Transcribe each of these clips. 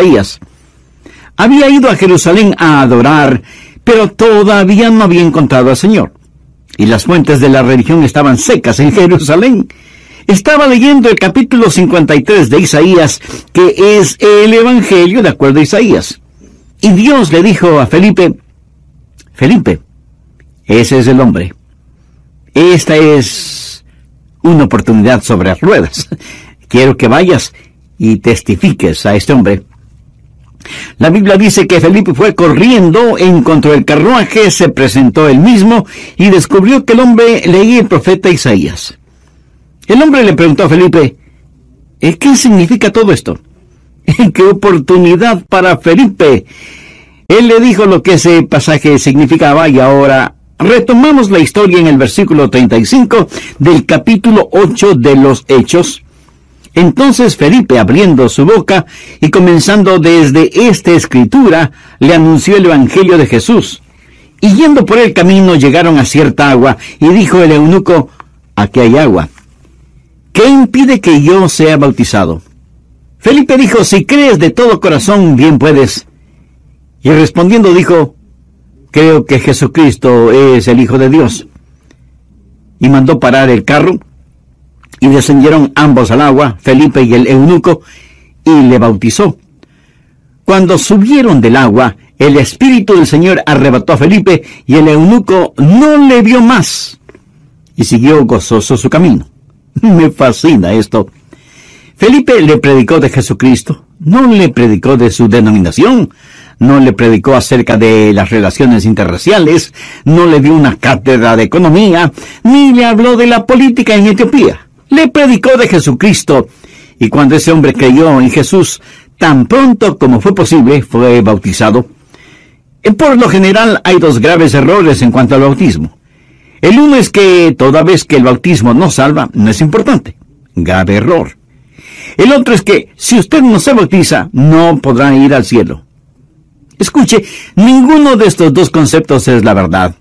Isaías. Había ido a Jerusalén a adorar, pero todavía no había encontrado al Señor. Y las fuentes de la religión estaban secas en Jerusalén. Estaba leyendo el capítulo 53 de Isaías, que es el Evangelio de acuerdo a Isaías. Y Dios le dijo a Felipe, Felipe, ese es el hombre. Esta es una oportunidad sobre ruedas. Quiero que vayas y testifiques a este hombre. La Biblia dice que Felipe fue corriendo, encontró el carruaje, se presentó él mismo y descubrió que el hombre leía el profeta Isaías. El hombre le preguntó a Felipe, ¿qué significa todo esto? ¡Qué oportunidad para Felipe! Él le dijo lo que ese pasaje significaba y ahora retomamos la historia en el versículo 35 del capítulo 8 de los Hechos. Entonces Felipe, abriendo su boca y comenzando desde esta escritura, le anunció el Evangelio de Jesús. Y yendo por el camino llegaron a cierta agua, y dijo el eunuco, aquí hay agua. ¿Qué impide que yo sea bautizado? Felipe dijo, si crees de todo corazón, bien puedes. Y respondiendo dijo, creo que Jesucristo es el Hijo de Dios. Y mandó parar el carro, y descendieron ambos al agua, Felipe y el eunuco, y le bautizó. Cuando subieron del agua, el Espíritu del Señor arrebató a Felipe, y el eunuco no le vio más, y siguió gozoso su camino. Me fascina esto. Felipe le predicó de Jesucristo, no le predicó de su denominación, no le predicó acerca de las relaciones interraciales, no le dio una cátedra de economía, ni le habló de la política en Etiopía. Le predicó de Jesucristo, y cuando ese hombre creyó en Jesús, tan pronto como fue posible, fue bautizado. Por lo general hay dos graves errores en cuanto al bautismo. El uno es que toda vez que el bautismo no salva, no es importante. Grave error. El otro es que si usted no se bautiza, no podrá ir al cielo. Escuche, ninguno de estos dos conceptos es la verdad.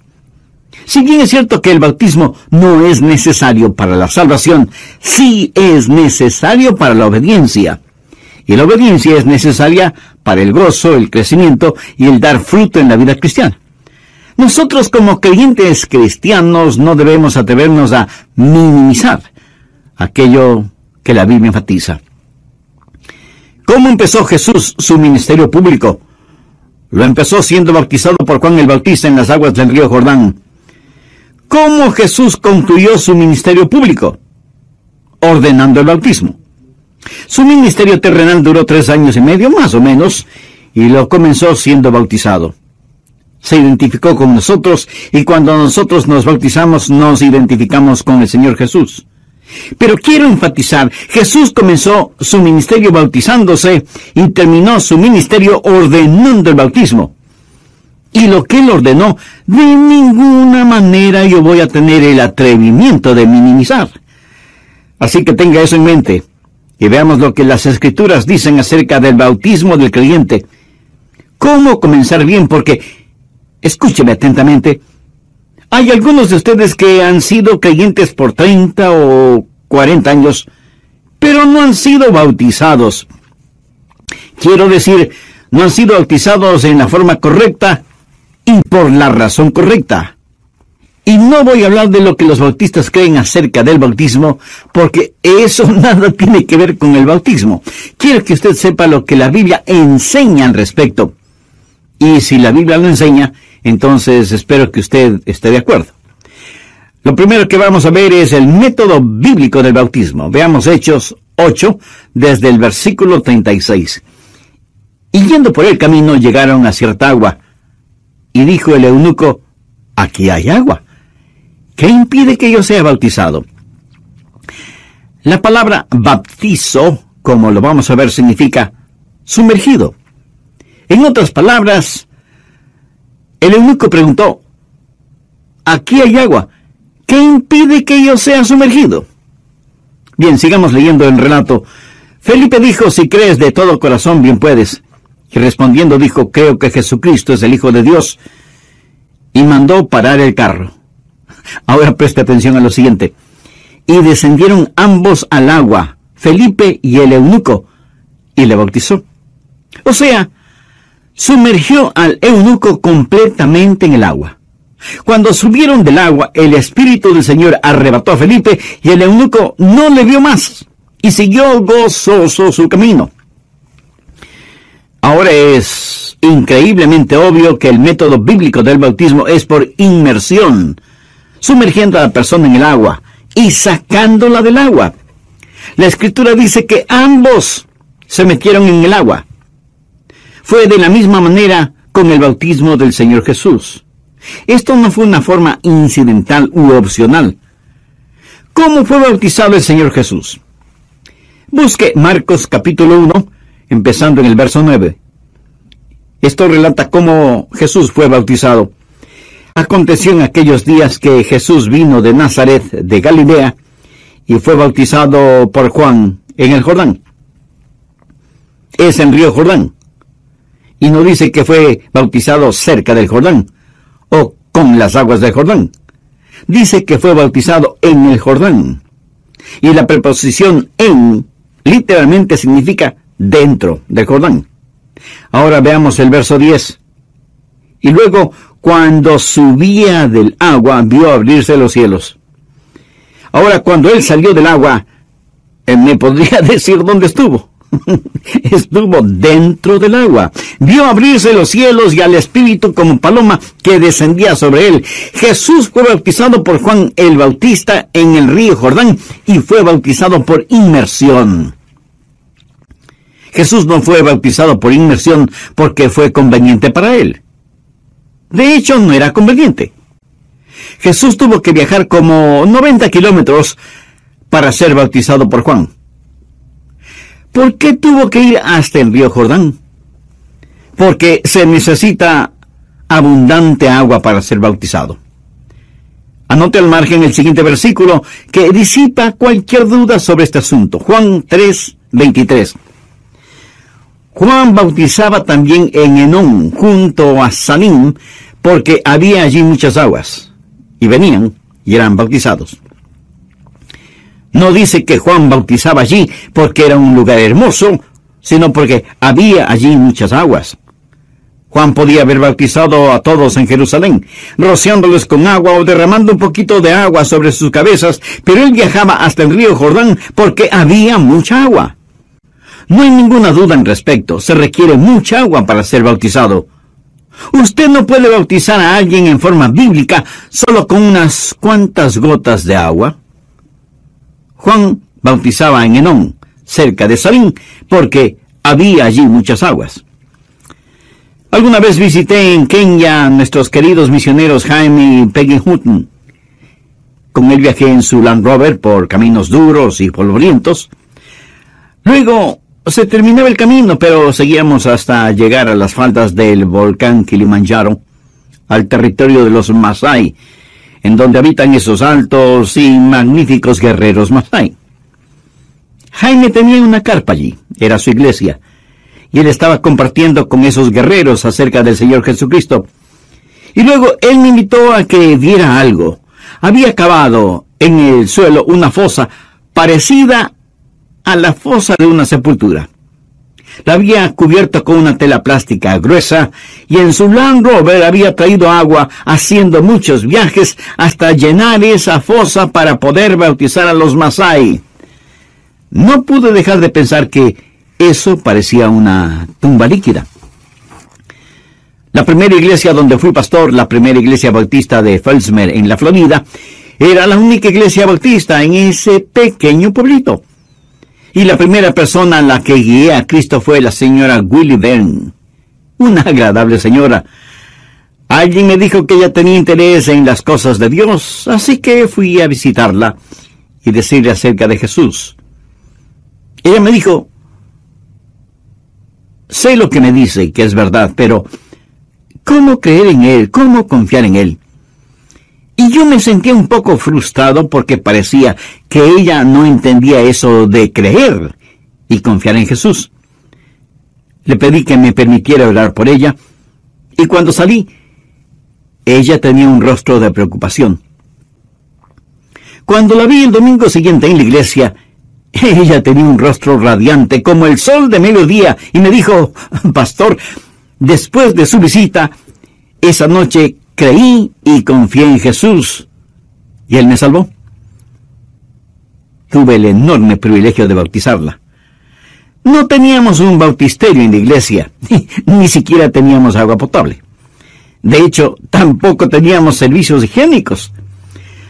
Si bien es cierto que el bautismo no es necesario para la salvación, sí es necesario para la obediencia. Y la obediencia es necesaria para el gozo, el crecimiento y el dar fruto en la vida cristiana. Nosotros como creyentes cristianos no debemos atrevernos a minimizar aquello que la Biblia enfatiza. ¿Cómo empezó Jesús su ministerio público? Lo empezó siendo bautizado por Juan el Bautista en las aguas del río Jordán. ¿Cómo Jesús concluyó su ministerio público? Ordenando el bautismo. Su ministerio terrenal duró 3 años y medio, más o menos, y lo comenzó siendo bautizado. Se identificó con nosotros, y cuando nosotros nos bautizamos, nos identificamos con el Señor Jesús. Pero quiero enfatizar, Jesús comenzó su ministerio bautizándose, y terminó su ministerio ordenando el bautismo. Y lo que él ordenó, de ninguna manera yo voy a tener el atrevimiento de minimizar. Así que tenga eso en mente, y veamos lo que las Escrituras dicen acerca del bautismo del creyente. ¿Cómo comenzar bien? Porque, escúcheme atentamente, hay algunos de ustedes que han sido creyentes por 30 o 40 años, pero no han sido bautizados. Quiero decir, no han sido bautizados en la forma correcta, y por la razón correcta. Y no voy a hablar de lo que los bautistas creen acerca del bautismo, porque eso nada tiene que ver con el bautismo. Quiero que usted sepa lo que la Biblia enseña al respecto. Y si la Biblia lo enseña, entonces espero que usted esté de acuerdo. Lo primero que vamos a ver es el método bíblico del bautismo. Veamos Hechos 8, desde el versículo 36. Y yendo por el camino llegaron a cierta agua. Y dijo el eunuco, aquí hay agua. ¿Qué impide que yo sea bautizado? La palabra bautizo, como lo vamos a ver, significa sumergido. En otras palabras, el eunuco preguntó, aquí hay agua. ¿Qué impide que yo sea sumergido? Bien, sigamos leyendo el relato. Felipe dijo, si crees de todo corazón, bien puedes. Y respondiendo dijo, creo que Jesucristo es el Hijo de Dios. Y mandó parar el carro. Ahora preste atención a lo siguiente. Y descendieron ambos al agua, Felipe y el eunuco, y le bautizó. O sea, sumergió al eunuco completamente en el agua. Cuando subieron del agua, el Espíritu del Señor arrebató a Felipe y el eunuco no le vio más y siguió gozoso su camino. Ahora es increíblemente obvio que el método bíblico del bautismo es por inmersión, sumergiendo a la persona en el agua y sacándola del agua. La Escritura dice que ambos se metieron en el agua. Fue de la misma manera con el bautismo del Señor Jesús. Esto no fue una forma incidental u opcional. ¿Cómo fue bautizado el Señor Jesús? Busque Marcos capítulo 1, empezando en el verso 9. Esto relata cómo Jesús fue bautizado. Aconteció en aquellos días que Jesús vino de Nazaret, de Galilea, y fue bautizado por Juan en el Jordán. Es en río Jordán. Y no dice que fue bautizado cerca del Jordán, o con las aguas del Jordán. Dice que fue bautizado en el Jordán. Y la preposición en literalmente significa dentro del Jordán. Ahora veamos el verso 10. Y luego, cuando subía del agua, vio abrirse los cielos. Ahora, cuando él salió del agua, me podría decir dónde estuvo. Estuvo dentro del agua. Vio abrirse los cielos y al Espíritu como paloma que descendía sobre él. Jesús fue bautizado por Juan el Bautista en el río Jordán y fue bautizado por inmersión. Jesús no fue bautizado por inmersión porque fue conveniente para él. De hecho, no era conveniente. Jesús tuvo que viajar como 90 kilómetros para ser bautizado por Juan. ¿Por qué tuvo que ir hasta el río Jordán? Porque se necesita abundante agua para ser bautizado. Anote al margen el siguiente versículo que disipa cualquier duda sobre este asunto. Juan 3:23. Juan bautizaba también en Enón, junto a Salim, porque había allí muchas aguas, y venían y eran bautizados. No dice que Juan bautizaba allí porque era un lugar hermoso, sino porque había allí muchas aguas. Juan podía haber bautizado a todos en Jerusalén, rociándoles con agua o derramando un poquito de agua sobre sus cabezas, pero él viajaba hasta el río Jordán porque había mucha agua. No hay ninguna duda en respecto, se requiere mucha agua para ser bautizado. Usted no puede bautizar a alguien en forma bíblica solo con unas cuantas gotas de agua. Juan bautizaba en Enón, cerca de Salim, porque había allí muchas aguas. Alguna vez visité en Kenia a nuestros queridos misioneros Jaime y Peggy Hutton. Con él viajé en su Land Rover por caminos duros y polvorientos. Luego se terminaba el camino, pero seguíamos hasta llegar a las faldas del volcán Kilimanjaro, al territorio de los Masái, en donde habitan esos altos y magníficos guerreros Masái. Jaime tenía una carpa allí, era su iglesia, y él estaba compartiendo con esos guerreros acerca del Señor Jesucristo. Y luego él me invitó a que viera algo. Había cavado en el suelo una fosa parecida a la fosa de una sepultura. La había cubierto con una tela plástica gruesa y en su Land Rover había traído agua haciendo muchos viajes hasta llenar esa fosa para poder bautizar a los Masái. No pude dejar de pensar que eso parecía una tumba líquida. La primera iglesia donde fui pastor, la primera iglesia bautista de Felsmer en la Florida, era la única iglesia bautista en ese pequeño pueblito. Y la primera persona a la que guié a Cristo fue la señora Willie Byrne, una agradable señora. Alguien me dijo que ella tenía interés en las cosas de Dios, así que fui a visitarla y decirle acerca de Jesús. Ella me dijo, sé lo que me dice, que es verdad, pero ¿cómo creer en Él? ¿Cómo confiar en Él? Y yo me sentía un poco frustrado porque parecía que ella no entendía eso de creer y confiar en Jesús. Le pedí que me permitiera orar por ella, y cuando salí, ella tenía un rostro de preocupación. Cuando la vi el domingo siguiente en la iglesia, Ella tenía un rostro radiante como el sol de mediodía y me dijo: pastor, después de su visita, esa noche creí y confié en Jesús, y Él me salvó. Tuve el enorme privilegio de bautizarla. No teníamos un bautisterio en la iglesia, ni siquiera teníamos agua potable. De hecho, tampoco teníamos servicios higiénicos.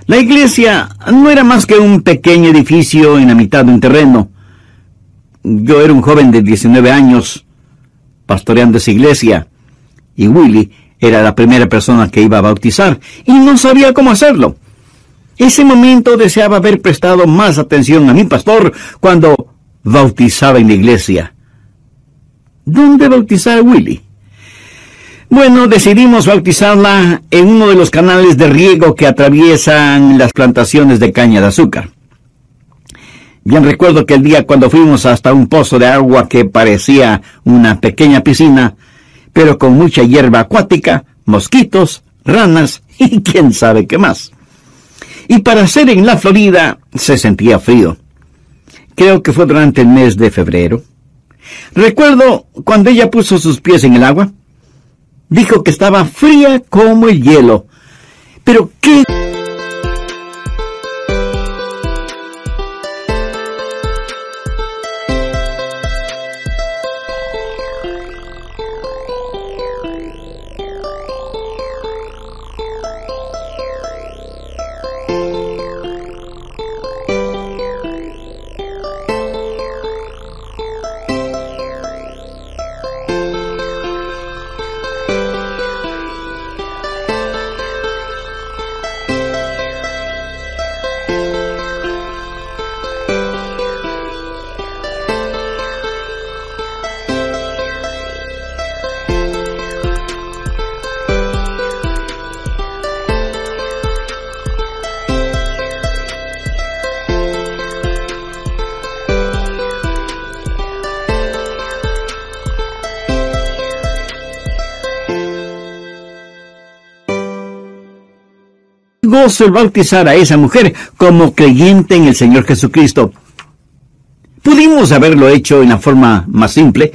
La iglesia no era más que un pequeño edificio en la mitad de un terreno. Yo era un joven de 19 años, pastoreando esa iglesia, y Willie era la primera persona que iba a bautizar, y no sabía cómo hacerlo. Ese momento deseaba haber prestado más atención a mi pastor cuando bautizaba en la iglesia. ¿Dónde bautizar a Willie? Bueno, decidimos bautizarla en uno de los canales de riego que atraviesan las plantaciones de caña de azúcar. Bien recuerdo que el día cuando fuimos hasta un pozo de agua que parecía una pequeña piscina, pero con mucha hierba acuática, mosquitos, ranas y quién sabe qué más. Y para ser en la Florida se sentía frío. Creo que fue durante el mes de febrero. Recuerdo cuando ella puso sus pies en el agua. Dijo que estaba fría como el hielo. Pero ¿qué? Gozo el bautizar a esa mujer como creyente en el Señor Jesucristo. Pudimos haberlo hecho en la forma más simple,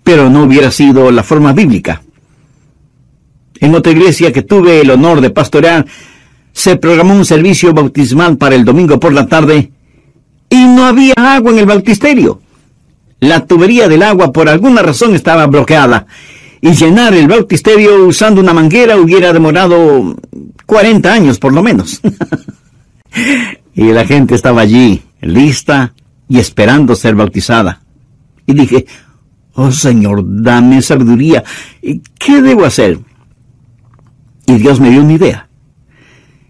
pero no hubiera sido la forma bíblica. En otra iglesia que tuve el honor de pastorear, se programó un servicio bautismal para el domingo por la tarde y no había agua en el bautisterio. La tubería del agua por alguna razón estaba bloqueada y llenar el bautisterio usando una manguera hubiera demorado 40 años por lo menos. Y la gente estaba allí, lista y esperando ser bautizada. Y dije: oh Señor, dame sabiduría. ¿Qué debo hacer? Y Dios me dio una idea.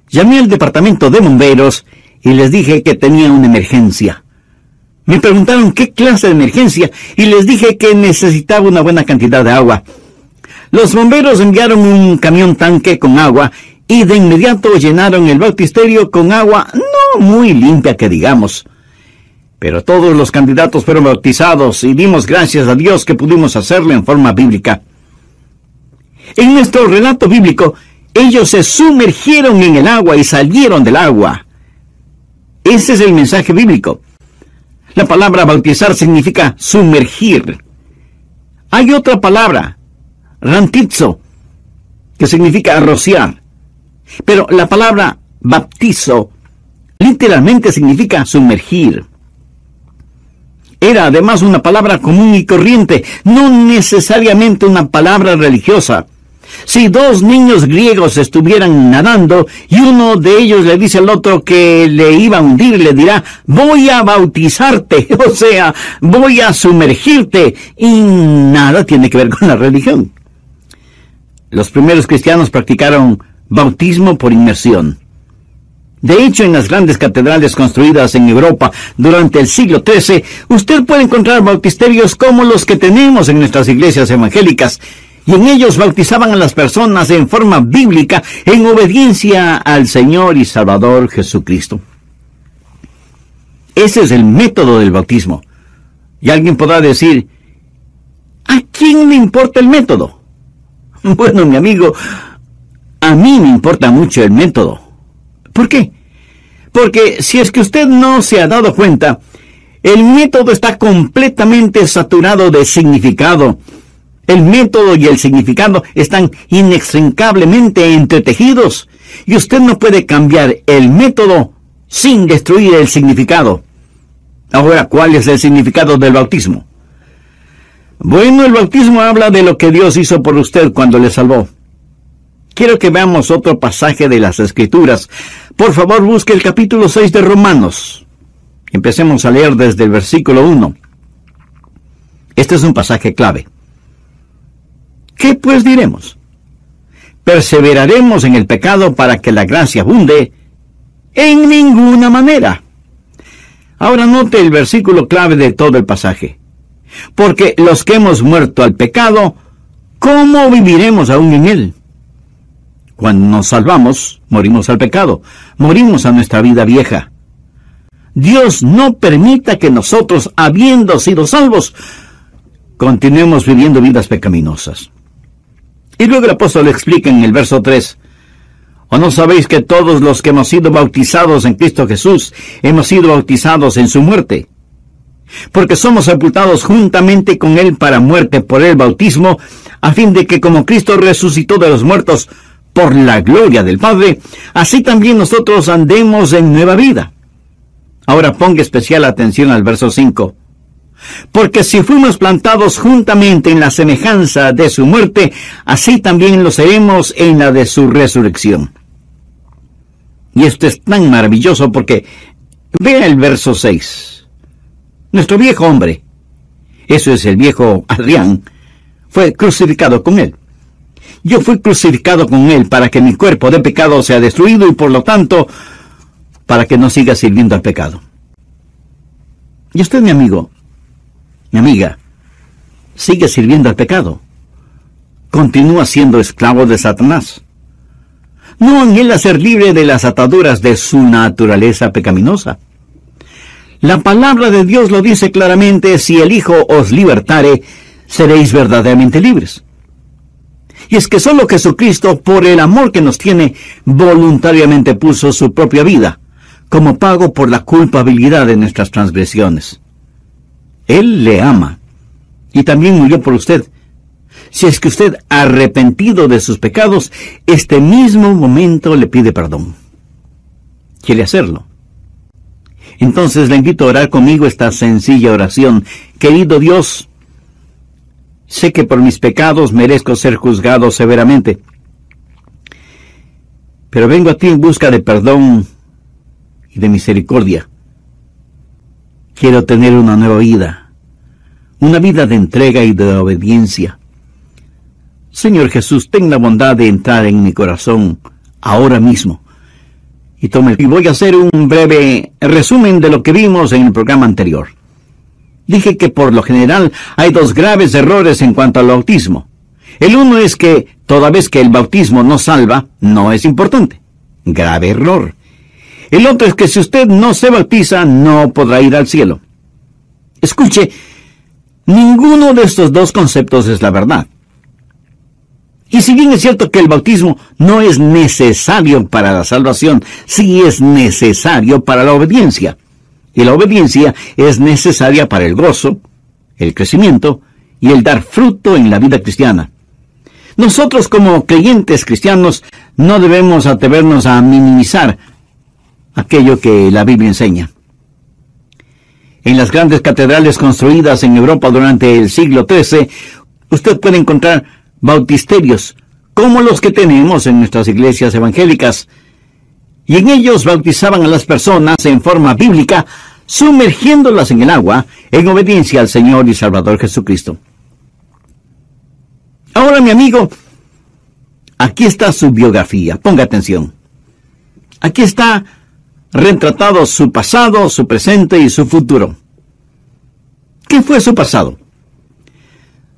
Llamé al departamento de bomberos y les dije que tenía una emergencia. Me preguntaron qué clase de emergencia y les dije que necesitaba una buena cantidad de agua. Los bomberos enviaron un camión tanque con agua y de inmediato llenaron el bautisterio con agua no muy limpia que digamos. Pero todos los candidatos fueron bautizados y dimos gracias a Dios que pudimos hacerlo en forma bíblica. En nuestro relato bíblico, ellos se sumergieron en el agua y salieron del agua. Ese es el mensaje bíblico. La palabra bautizar significa sumergir. Hay otra palabra, rantizo, que significa rociar. Pero la palabra baptizo literalmente significa sumergir. Era además una palabra común y corriente, no necesariamente una palabra religiosa. Si dos niños griegos estuvieran nadando y uno de ellos le dice al otro que le iba a hundir, le dirá: voy a bautizarte, o sea, voy a sumergirte, y nada tiene que ver con la religión. Los primeros cristianos practicaron bautismo por inmersión. De hecho, en las grandes catedrales construidas en Europa durante el siglo XIII, usted puede encontrar bautisterios como los que tenemos en nuestras iglesias evangélicas, y en ellos bautizaban a las personas en forma bíblica, en obediencia al Señor y Salvador Jesucristo. Ese es el método del bautismo. Y alguien podrá decir: ¿a quién le importa el método? Bueno, mi amigo, a mí me importa mucho el método. ¿Por qué? Porque si es que usted no se ha dado cuenta, El método está completamente saturado de significado. El método y el significado están inextricablemente entretejidos, y usted no puede cambiar el método sin destruir el significado. Ahora, ¿cuál es el significado del bautismo? Bueno, el bautismo habla de lo que Dios hizo por usted cuando le salvó. Quiero que veamos otro pasaje de las Escrituras. Por favor, busque el capítulo 6 de Romanos. Empecemos a leer desde el versículo 1. Este es un pasaje clave. ¿Qué pues diremos? ¿Perseveraremos en el pecado para que la gracia abunde? En ninguna manera. Ahora note el versículo clave de todo el pasaje. Porque los que hemos muerto al pecado, ¿cómo viviremos aún en él? Cuando nos salvamos, morimos al pecado, morimos a nuestra vida vieja. Dios no permita que nosotros, habiendo sido salvos, continuemos viviendo vidas pecaminosas. Y luego el apóstol explica en el verso 3, ¿o no sabéis que todos los que hemos sido bautizados en Cristo Jesús, hemos sido bautizados en su muerte? Porque somos sepultados juntamente con Él para muerte por el bautismo, a fin de que como Cristo resucitó de los muertos por la gloria del Padre, así también nosotros andemos en nueva vida. Ahora ponga especial atención al verso 5. Porque si fuimos plantados juntamente en la semejanza de su muerte, así también lo seremos en la de su resurrección. Y esto es tan maravilloso porque vea el verso 6. Nuestro viejo hombre, eso es el viejo Adrián, fue crucificado con él. Yo fui crucificado con él para que mi cuerpo de pecado sea destruido y por lo tanto, para que no siga sirviendo al pecado. Y usted, mi amigo, mi amiga, sigue sirviendo al pecado. Continúa siendo esclavo de Satanás. No anhela ser libre de las ataduras de su naturaleza pecaminosa. La palabra de Dios lo dice claramente: si el Hijo os libertare, seréis verdaderamente libres. Y es que solo Jesucristo, por el amor que nos tiene, voluntariamente puso su propia vida como pago por la culpabilidad de nuestras transgresiones. Él le ama y también murió por usted. Si es que usted, arrepentido de sus pecados, este mismo momento le pide perdón. ¿Quiere hacerlo? Entonces le invito a orar conmigo esta sencilla oración. Querido Dios, sé que por mis pecados merezco ser juzgado severamente, pero vengo a ti en busca de perdón y de misericordia. Quiero tener una nueva vida, una vida de entrega y de obediencia. Señor Jesús, ten la bondad de entrar en mi corazón ahora mismo. Y voy a hacer un breve resumen de lo que vimos en el programa anterior. Dije que por lo general hay dos graves errores en cuanto al bautismo. El uno es que toda vez que el bautismo no salva, no es importante. Grave error. El otro es que si usted no se bautiza, no podrá ir al cielo. Escuche, ninguno de estos dos conceptos es la verdad. Y si bien es cierto que el bautismo no es necesario para la salvación, sí es necesario para la obediencia. Y la obediencia es necesaria para el gozo, el crecimiento y el dar fruto en la vida cristiana. Nosotros como creyentes cristianos no debemos atrevernos a minimizar aquello que la Biblia enseña. En las grandes catedrales construidas en Europa durante el siglo XIII, usted puede encontrar bautisterios como los que tenemos en nuestras iglesias evangélicas, y en ellos bautizaban a las personas en forma bíblica, sumergiéndolas en el agua en obediencia al Señor y Salvador Jesucristo. Ahora, mi amigo, aquí está su biografía. Ponga atención. Aquí está retratado su pasado, su presente y su futuro. ¿Qué fue su pasado?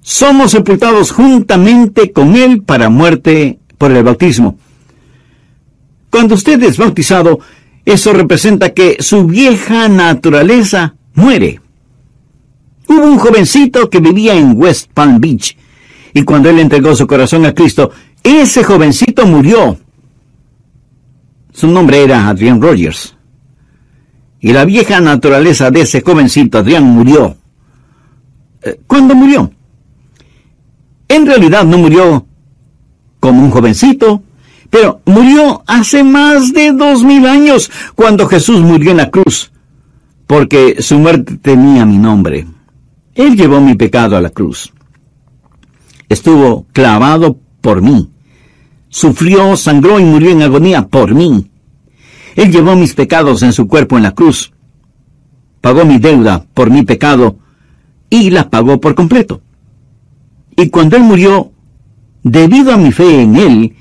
Somos sepultados juntamente con Él para muerte por el bautismo. Cuando usted es bautizado, eso representa que su vieja naturaleza muere. Hubo un jovencito que vivía en West Palm Beach, y cuando él entregó su corazón a Cristo, ese jovencito murió. Su nombre era Adrian Rogers. y la vieja naturaleza de ese jovencito Adrián murió. ¿Cuándo murió? En realidad no murió como un jovencito, pero murió hace más de 2000 años, cuando Jesús murió en la cruz, porque su muerte tenía mi nombre. Él llevó mi pecado a la cruz. Estuvo clavado por mí. Sufrió, sangró y murió en agonía por mí. Él llevó mis pecados en su cuerpo en la cruz. Pagó mi deuda por mi pecado y la pagó por completo. Y cuando Él murió, debido a mi fe en Él,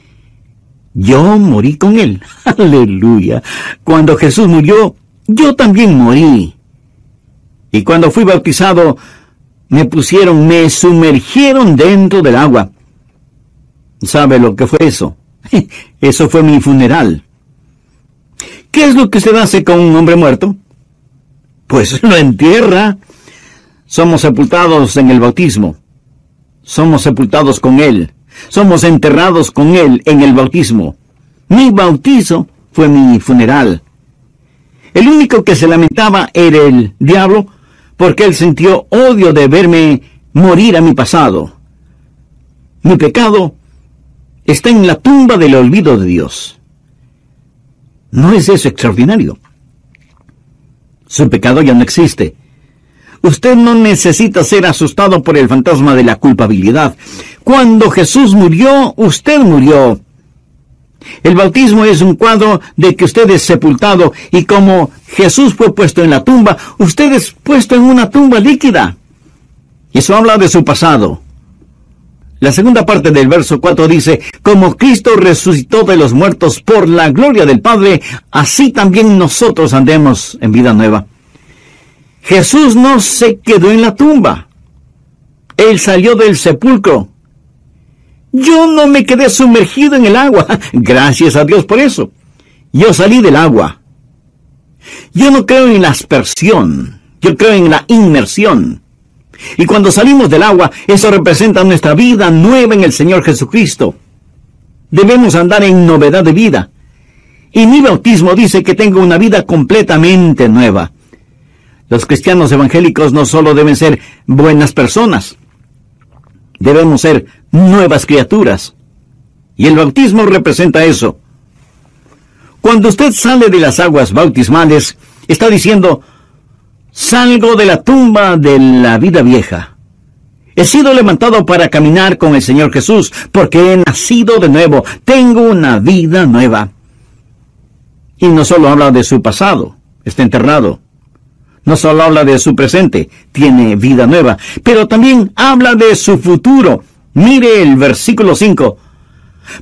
yo morí con Él. ¡Aleluya! Cuando Jesús murió, yo también morí. Y cuando fui bautizado, me sumergieron dentro del agua. ¿Sabe lo que fue eso? Eso fue mi funeral. ¿Qué es lo que usted hace con un hombre muerto? Pues lo entierra. Somos sepultados en el bautismo. Somos sepultados con Él. Somos enterrados con Él en el bautismo. Mi bautizo fue mi funeral. El único que se lamentaba era el diablo, porque él sintió odio de verme morir a mi pasado. Mi pecado está en la tumba del olvido de Dios. ¿No es eso extraordinario? Su pecado ya no existe. Usted no necesita ser asustado por el fantasma de la culpabilidad. Cuando Jesús murió, usted murió. El bautismo es un cuadro de que usted es sepultado, y como Jesús fue puesto en la tumba, usted es puesto en una tumba líquida. Eso habla de su pasado. La segunda parte del verso 4 dice: como Cristo resucitó de los muertos por la gloria del Padre, así también nosotros andemos en vida nueva. Jesús no se quedó en la tumba. Él salió del sepulcro. Yo no me quedé sumergido en el agua. Gracias a Dios por eso. Yo salí del agua. Yo no creo en la aspersión. Yo creo en la inmersión. Y cuando salimos del agua, eso representa nuestra vida nueva en el Señor Jesucristo. Debemos andar en novedad de vida. Y mi bautismo dice que tengo una vida completamente nueva. Los cristianos evangélicos no solo deben ser buenas personas, debemos ser nuevas criaturas. Y el bautismo representa eso. Cuando usted sale de las aguas bautismales, está diciendo: salgo de la tumba de la vida vieja. He sido levantado para caminar con el Señor Jesús, porque he nacido de nuevo. Tengo una vida nueva. Y no solo habla de su pasado, está enterrado. No solo habla de su presente, tiene vida nueva, pero también habla de su futuro. Mire el versículo 5.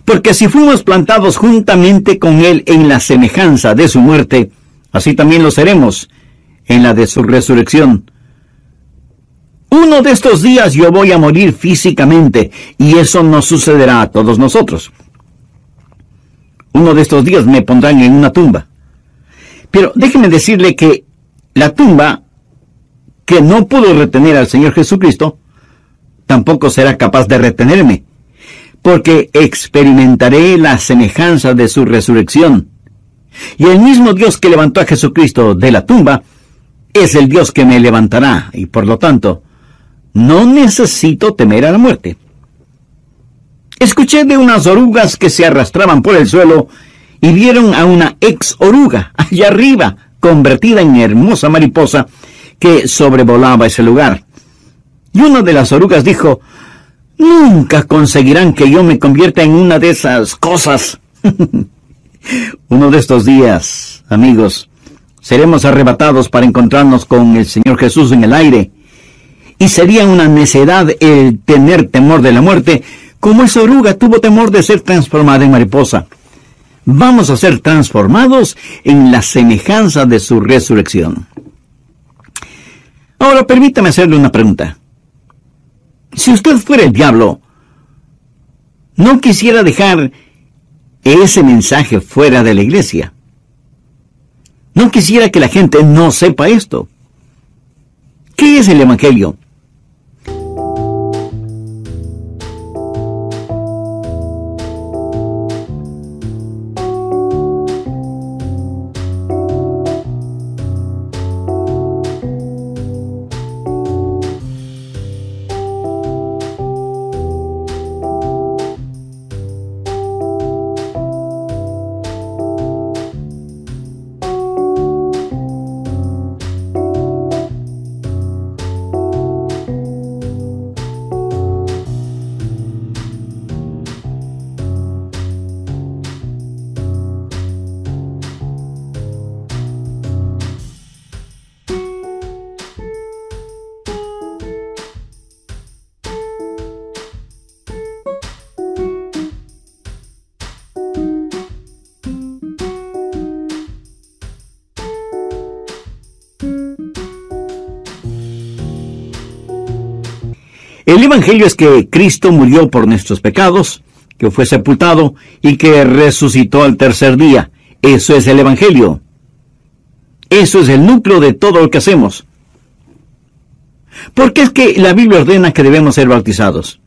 Porque si fuimos plantados juntamente con Él en la semejanza de su muerte, así también lo seremos en la de su resurrección. Uno de estos días yo voy a morir físicamente, y eso no sucederá a todos nosotros. Uno de estos días me pondrán en una tumba. Pero déjeme decirle que la tumba, que no pudo retener al Señor Jesucristo, tampoco será capaz de retenerme, porque experimentaré la semejanza de su resurrección. Y el mismo Dios que levantó a Jesucristo de la tumba es el Dios que me levantará, y por lo tanto, no necesito temer a la muerte. Escuché de unas orugas que se arrastraban por el suelo y vieron a una ex oruga allá arriba, convertida en hermosa mariposa que sobrevolaba ese lugar. Y una de las orugas dijo: nunca conseguirán que yo me convierta en una de esas cosas. Uno de estos días, amigos, seremos arrebatados para encontrarnos con el Señor Jesús en el aire. Y sería una necedad el tener temor de la muerte, como esa oruga tuvo temor de ser transformada en mariposa. Vamos a ser transformados en la semejanza de su resurrección. Ahora, permítame hacerle una pregunta. Si usted fuera el diablo, ¿no quisiera dejar ese mensaje fuera de la iglesia? ¿No quisiera que la gente no sepa esto? ¿Qué es el Evangelio? El Evangelio es que Cristo murió por nuestros pecados, que fue sepultado y que resucitó al tercer día. Eso es el Evangelio. Eso es el núcleo de todo lo que hacemos. ¿Por qué es que la Biblia ordena que debemos ser bautizados?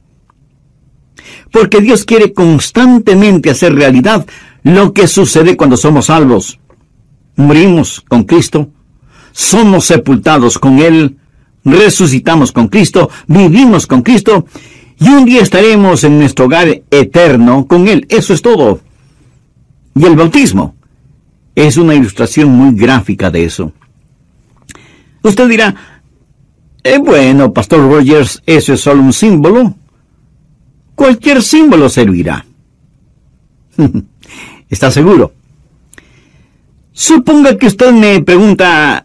Porque Dios quiere constantemente hacer realidad lo que sucede cuando somos salvos. Morimos con Cristo, somos sepultados con Él, resucitamos con Cristo, vivimos con Cristo, y un día estaremos en nuestro hogar eterno con Él. Eso es todo. Y el bautismo es una ilustración muy gráfica de eso. Usted dirá, bueno, Pastor Rogers, eso es solo un símbolo. Cualquier símbolo servirá. ¿Está seguro? Suponga que usted me pregunta,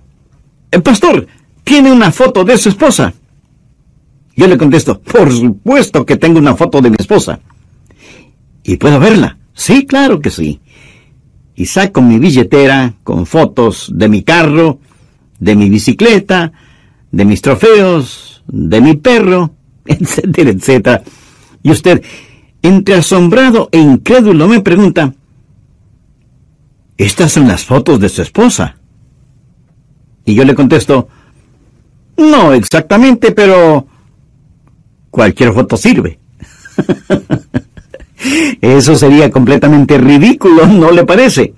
Pastor, ¿tiene una foto de su esposa? Yo le contesto, por supuesto que tengo una foto de mi esposa. ¿Y puedo verla? Sí, claro que sí. Y saco mi billetera con fotos de mi carro, de mi bicicleta, de mis trofeos, de mi perro, etcétera, etcétera. Y usted, entre asombrado e incrédulo, me pregunta, ¿estas son las fotos de su esposa? Y yo le contesto, no exactamente, pero cualquier foto sirve. Eso sería completamente ridículo, ¿no le parece?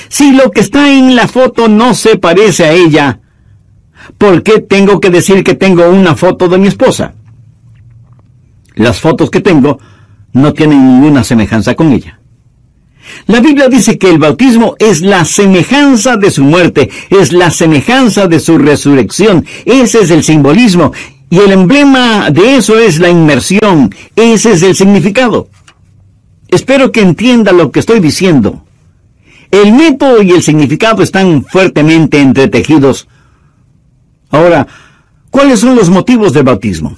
Si lo que está en la foto no se parece a ella, ¿por qué tengo que decir que tengo una foto de mi esposa? Las fotos que tengo no tienen ninguna semejanza con ella. La Biblia dice que el bautismo es la semejanza de su muerte, es la semejanza de su resurrección. Ese es el simbolismo. Y el emblema de eso es la inmersión. Ese es el significado. Espero que entienda lo que estoy diciendo. El método y el significado están fuertemente entretejidos. Ahora, ¿cuáles son los motivos del bautismo?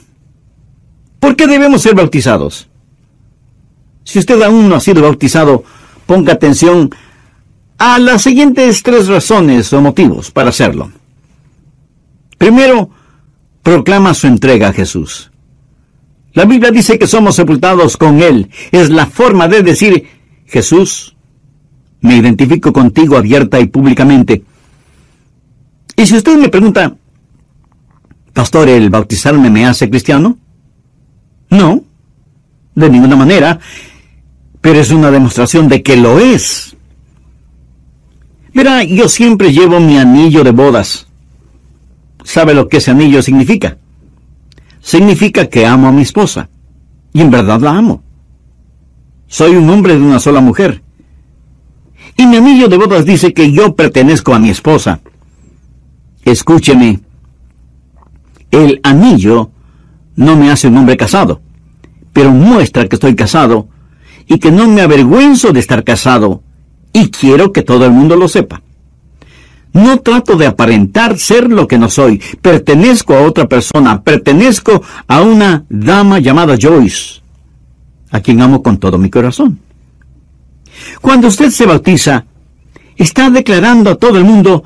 ¿Por qué debemos ser bautizados? Si usted aún no ha sido bautizado, ponga atención a las siguientes 3 razones o motivos para hacerlo. Primero, proclama su entrega a Jesús. La Biblia dice que somos sepultados con Él. Es la forma de decir, Jesús, me identifico contigo abierta y públicamente. Y si usted me pregunta, Pastor, ¿el bautizarme me hace cristiano? No, de ninguna manera, pero es una demostración de que lo es. Verá, yo siempre llevo mi anillo de bodas. ¿Sabe lo que ese anillo significa? Significa que amo a mi esposa, y en verdad la amo. Soy un hombre de una sola mujer. Y mi anillo de bodas dice que yo pertenezco a mi esposa. Escúcheme, el anillo no me hace un hombre casado, pero muestra que estoy casado y que no me avergüenzo de estar casado, y quiero que todo el mundo lo sepa. No trato de aparentar ser lo que no soy. Pertenezco a otra persona, pertenezco a una dama llamada Joyce, a quien amo con todo mi corazón. Cuando usted se bautiza, está declarando a todo el mundo,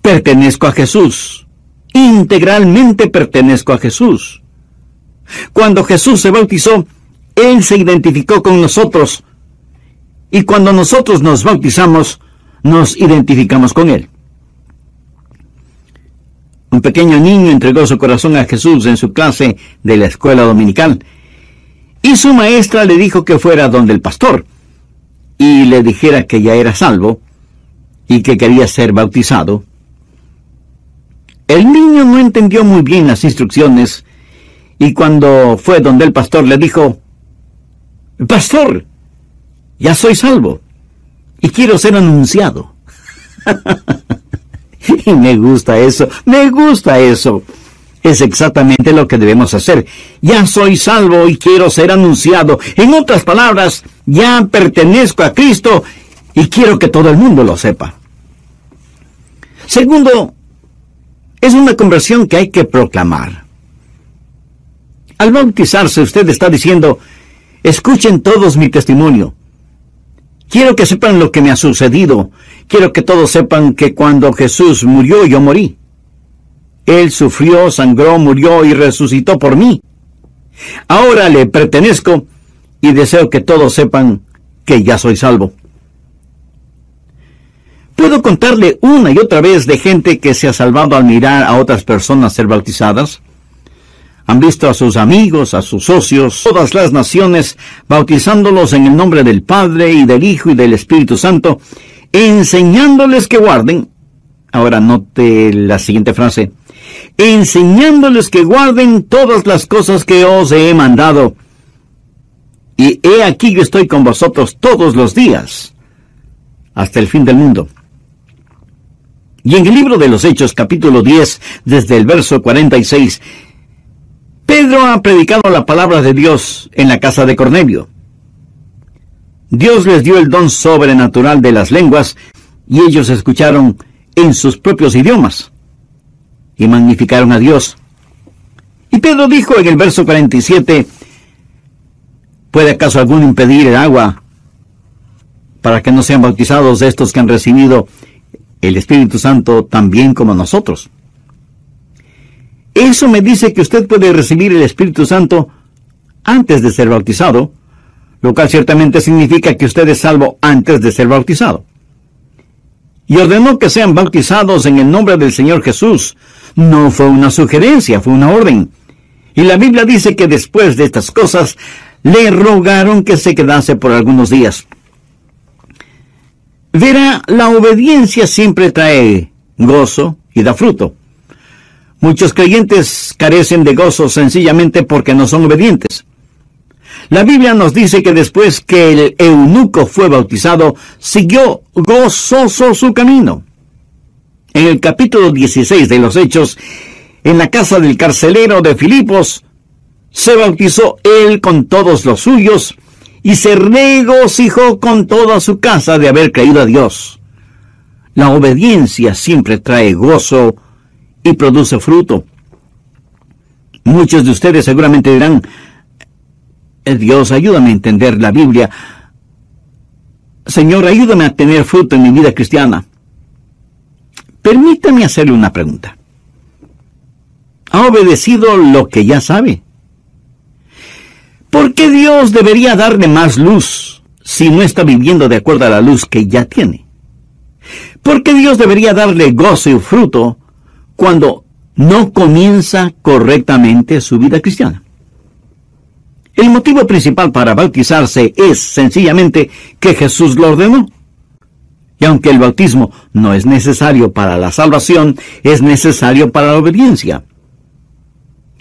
pertenezco a Jesús, integralmente pertenezco a Jesús. Cuando Jesús se bautizó, Él se identificó con nosotros, y cuando nosotros nos bautizamos, nos identificamos con Él. Un pequeño niño entregó su corazón a Jesús en su clase de la escuela dominical, y su maestra le dijo que fuera donde el pastor, y le dijera que ya era salvo, y que quería ser bautizado. El niño no entendió muy bien las instrucciones, y cuando fue donde el pastor le dijo, Pastor, ya soy salvo, y quiero ser anunciado. Y me gusta eso. Es exactamente lo que debemos hacer. Ya soy salvo y quiero ser anunciado. En otras palabras, ya pertenezco a Cristo y quiero que todo el mundo lo sepa. Segundo, es una conversión que hay que proclamar. Al bautizarse, usted está diciendo, escuchen todos mi testimonio. Quiero que sepan lo que me ha sucedido. Quiero que todos sepan que cuando Jesús murió, yo morí. Él sufrió, sangró, murió y resucitó por mí. Ahora le pertenezco y deseo que todos sepan que ya soy salvo. ¿Puedo contarle una y otra vez de gente que se ha salvado al mirar a otras personas ser bautizadas? Han visto a sus amigos, a sus socios, todas las naciones, bautizándolos en el nombre del Padre y del Hijo y del Espíritu Santo, enseñándoles que guarden. Ahora note la siguiente frase. Enseñándoles que guarden todas las cosas que os he mandado. Y he aquí yo estoy con vosotros todos los días, hasta el fin del mundo. Y en el libro de los Hechos, capítulo 10, desde el verso 46, Pedro ha predicado la palabra de Dios en la casa de Cornelio. Dios les dio el don sobrenatural de las lenguas, y ellos escucharon en sus propios idiomas, y magnificaron a Dios. Y Pedro dijo en el verso 47, ¿puede acaso alguno impedir el agua para que no sean bautizados estos que han recibido el Espíritu Santo también como nosotros? Eso me dice que usted puede recibir el Espíritu Santo antes de ser bautizado, lo cual ciertamente significa que usted es salvo antes de ser bautizado. Y ordenó que sean bautizados en el nombre del Señor Jesús. No fue una sugerencia, fue una orden. Y la Biblia dice que después de estas cosas, le rogaron que se quedase por algunos días. Verá, la obediencia siempre trae gozo y da fruto. Muchos creyentes carecen de gozo sencillamente porque no son obedientes. La Biblia nos dice que después que el eunuco fue bautizado, siguió gozoso su camino. En el capítulo 16 de los Hechos, en la casa del carcelero de Filipos, se bautizó él con todos los suyos, y se regocijó con toda su casa de haber creído a Dios. La obediencia siempre trae gozo y produce fruto. Muchos de ustedes seguramente dirán, Dios, ayúdame a entender la Biblia. Señor, ayúdame a tener fruto en mi vida cristiana. Permítame hacerle una pregunta. ¿Ha obedecido lo que ya sabe? ¿Por qué Dios debería darle más luz si no está viviendo de acuerdo a la luz que ya tiene? ¿Por qué Dios debería darle gozo y fruto cuando no comienza correctamente su vida cristiana? El motivo principal para bautizarse es sencillamente que Jesús lo ordenó. Y aunque el bautismo no es necesario para la salvación, es necesario para la obediencia.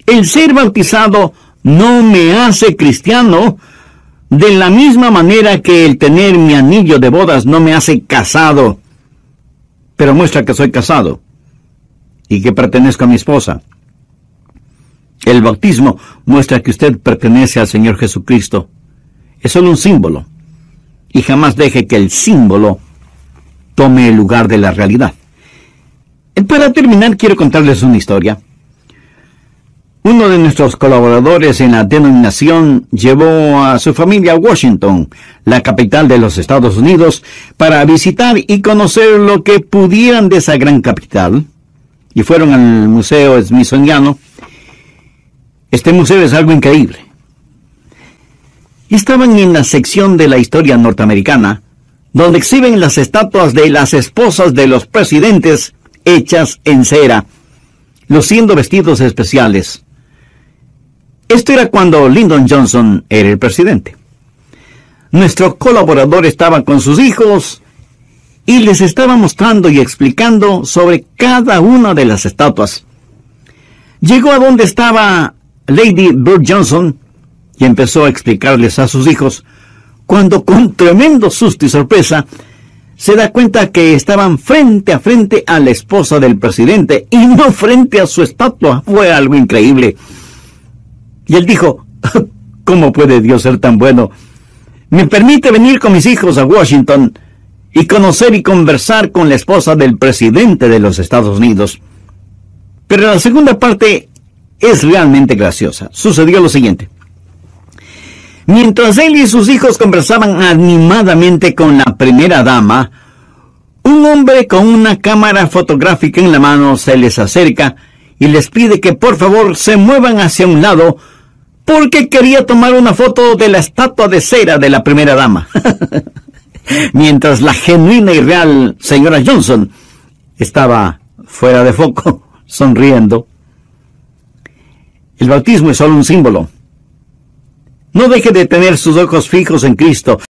El ser bautizado no me hace cristiano de la misma manera que el tener mi anillo de bodas no me hace casado, pero muestra que soy casado y que pertenezco a mi esposa. El bautismo muestra que usted pertenece al Señor Jesucristo. Es solo un símbolo, y jamás deje que el símbolo tome el lugar de la realidad. Para terminar, quiero contarles una historia. Uno de nuestros colaboradores en la denominación llevó a su familia a Washington, la capital de los Estados Unidos, para visitar y conocer lo que pudieran de esa gran capital, y fueron al Museo Smithsoniano. Este museo es algo increíble. Estaban en la sección de la historia norteamericana, donde exhiben las estatuas de las esposas de los presidentes hechas en cera, luciendo vestidos especiales. Esto era cuando Lyndon Johnson era el presidente. Nuestro colaborador estaba con sus hijos y les estaba mostrando y explicando sobre cada una de las estatuas. Llegó a donde estaba Lady Bird Johnson y empezó a explicarles a sus hijos, cuando con tremendo susto y sorpresa se da cuenta que estaban frente a frente a la esposa del presidente y no frente a su estatua. Fue algo increíble. Y él dijo, ¿cómo puede Dios ser tan bueno? Me permite venir con mis hijos a Washington y conocer y conversar con la esposa del presidente de los Estados Unidos. Pero la segunda parte es realmente graciosa. Sucedió lo siguiente. Mientras él y sus hijos conversaban animadamente con la primera dama, un hombre con una cámara fotográfica en la mano se les acerca y les pide que por favor se muevan hacia un lado porque quería tomar una foto de la estatua de cera de la primera dama. Mientras la genuina y real señora Johnson estaba fuera de foco, sonriendo. El bautismo es solo un símbolo. No deje de tener sus ojos fijos en Cristo.